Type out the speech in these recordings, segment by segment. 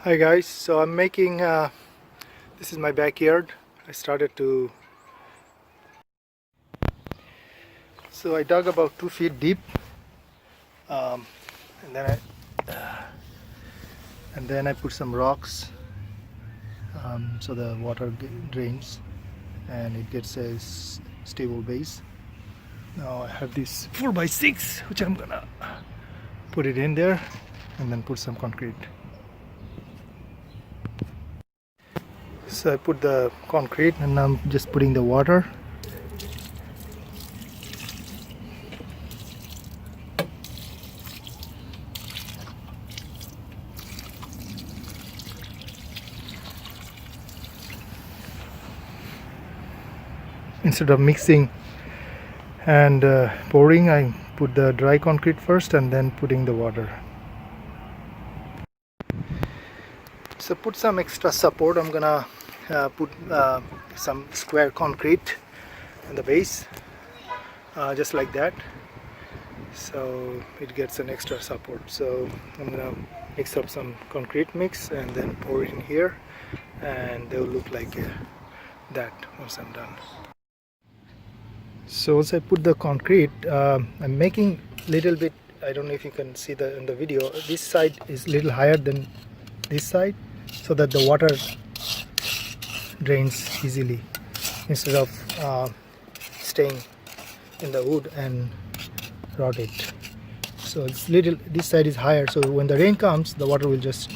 Hi guys, so I'm making this is my backyard. I dug about 2 feet deep, um, and then I put some rocks, so the water drains and it gets a stable base. Now I have this 4x6 which I'm gonna put it in there and then put some concrete. So I put the concrete and I'm just putting the water. Instead of mixing and pouring, I put the dry concrete first and then putting the water. So put some extra support. I'm gonna put some square concrete in the base, just like that, so it gets an extra support. So I'm gonna mix up some concrete mix and then pour it in here, and they will look like that once I'm done. So once I put the concrete, I'm making little bit, I don't know if you can see in the video, this side is little higher than this side so that the water drains easily instead of staying in the wood and rot it. So it's this side is higher, so when the rain comes the water will just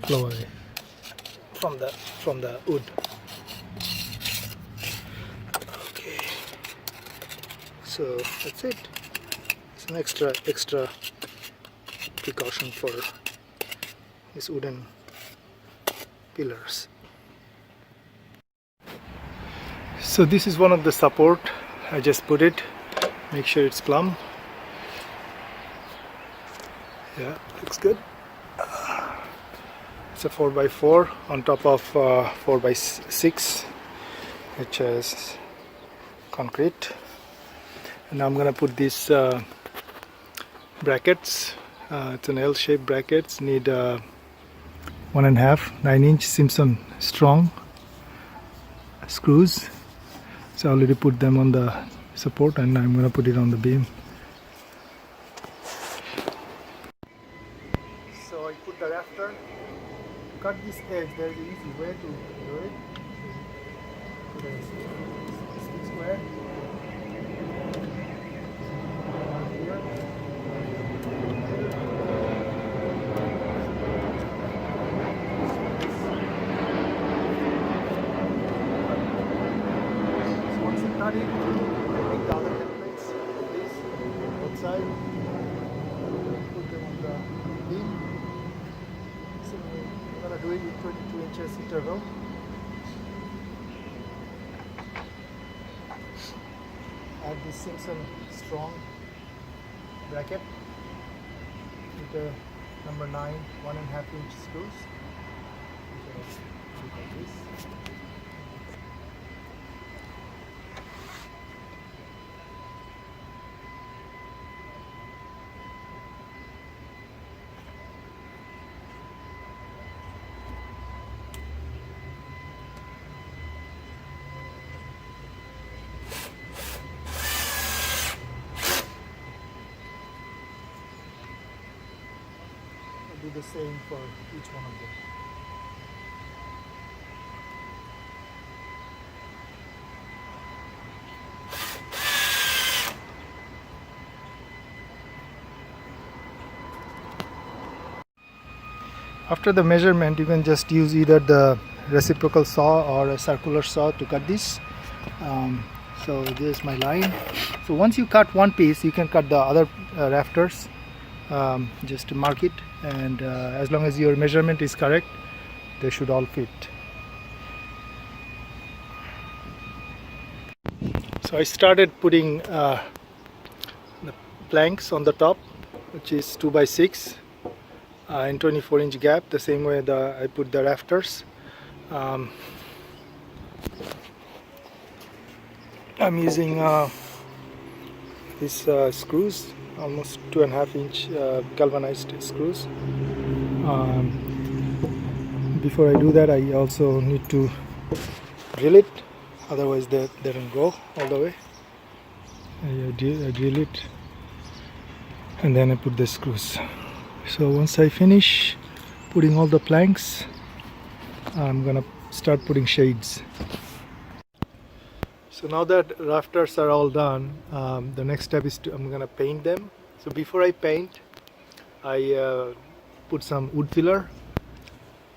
flow away from the wood. So that's it. It's an extra precaution for these wooden pillars. So this is one of the support. I just put it. Make sure it's plumb. Yeah, looks good. It's a 4x4 on top of 4x6, which is concrete. And now I'm gonna put these brackets. It's an L-shaped brackets. Need 1.5 9-inch Simpson strong screws. So I already put them on the support, and I'm gonna put it on the beam. So I put the rafter. Cut this edge. There's an easy way to do it. Put a stick square. Cut it, take the other templates, please, outside, put them on the beam. So we're going to do it with 22 inches interval. Add this Simpson strong bracket with the number 9 1.5-inch screws. Like this. Do the same for each one of them. After the measurement, you can just use either the reciprocal saw or a circular saw to cut this. So this is my line. So once you cut one piece, you can cut the other rafters, just to mark it, and as long as your measurement is correct, they should all fit. So I started putting the planks on the top, which is 2x6 in 24-inch gap, the same way I put the rafters. I'm using these screws almost 2.5-inch galvanized screws. Before I do that, I also need to drill it, otherwise they don't go all the way. I drill it and then I put the screws. So once I finish putting all the planks, I'm gonna start putting shades. So now that rafters are all done, the next step is I'm gonna paint them. So before I paint, I put some wood filler,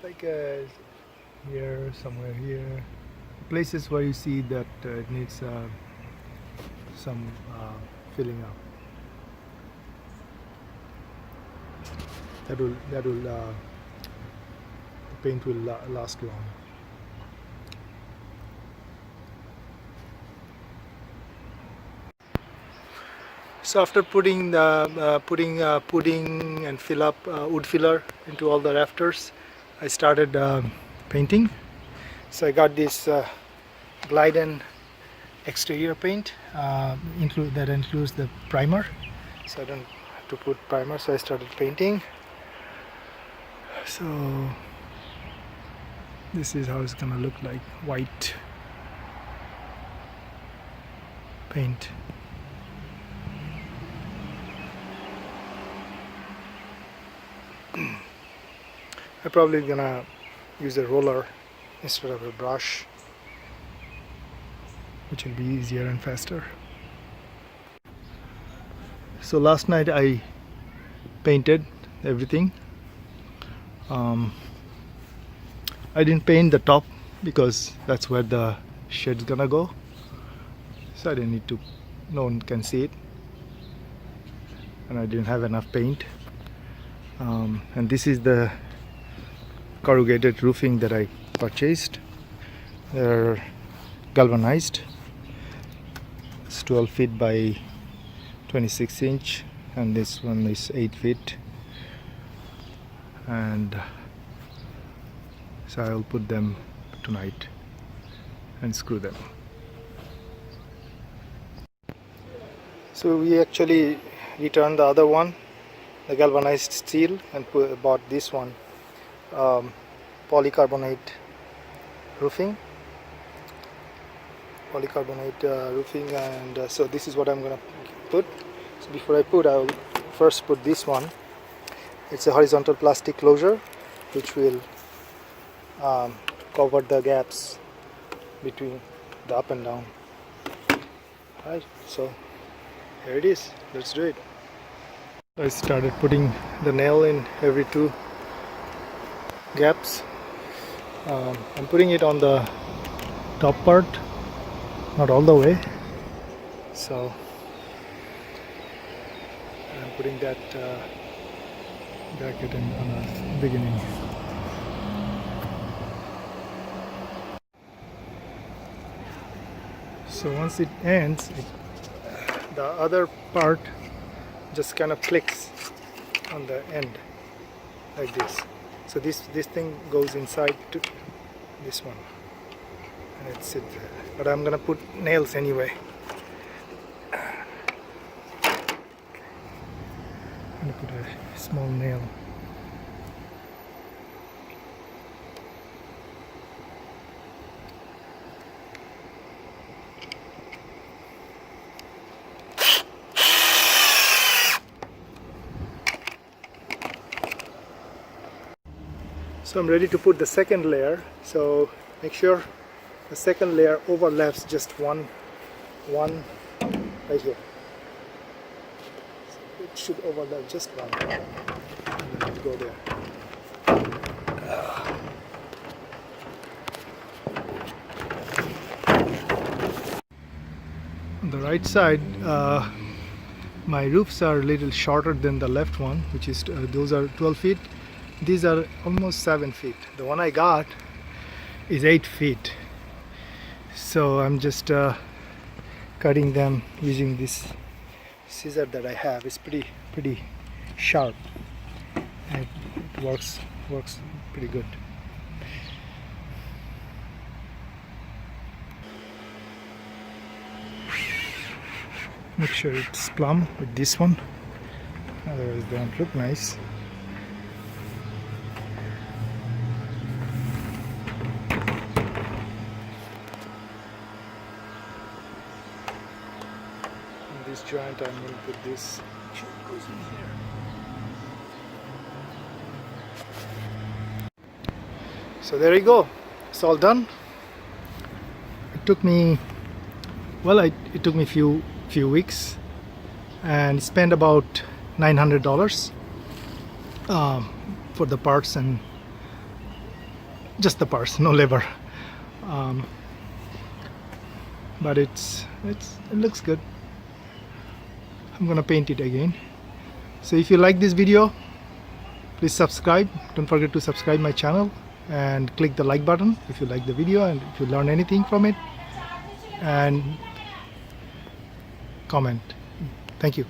like here, somewhere here, places where you see that it needs some filling up. That will the paint will last long. So after putting the pudding and fill up wood filler into all the rafters, I started painting. So I got this Gliden exterior paint that includes the primer. So I don't have to put primer. So I started painting. So this is how it's gonna look like, white paint. I'm probably gonna use a roller instead of a brush, which will be easier and faster. So last night I painted everything. I didn't paint the top because that's where the shed's gonna go, so I didn't need to, no one can see it, and I didn't have enough paint. And this is the corrugated roofing that I purchased. They're galvanized. It's 12 feet by 26 inch, and this one is 8 feet. And so I'll put them tonight and screw them. So we actually returned the other one, the galvanized steel, and bought this one, polycarbonate roofing. And so this is what I'm gonna put. So before I put, I'll first put this one. It's a horizontal plastic closure which will cover the gaps between the up and down. Alright, so here it is. Let's do it. I started putting the nail in every 2 gaps. I'm putting it on the top part, not all the way. So I'm putting that bracket in on the beginning. So once it ends, the other part just kind of clicks on the end like this. So this thing goes inside to this one, and it sits there. But I'm gonna put nails anyway. I'm gonna put a small nail. So I'm ready to put the second layer. So make sure the second layer overlaps just one right here. So it should overlap just one. And then go there. On the right side, my roofs are a little shorter than the left one, which is those are 12 feet. These are almost 7 feet. The one I got is 8 feet. So I'm just cutting them using this scissor that I have. It's pretty sharp, and it works pretty good. Make sure it's plumb with this one. otherwise they don't look nice. In this joint I'm going to put this. It goes in here. So there you go, it's all done. It took me, well, it took me few weeks, and spent about $900 for the parts, and just the parts, no labor. But it looks good. I'm gonna paint it again. So if you like this video, please subscribe. Don't forget to subscribe my channel and click the like button if you like the video and if you learn anything from it, and comment. Thank you.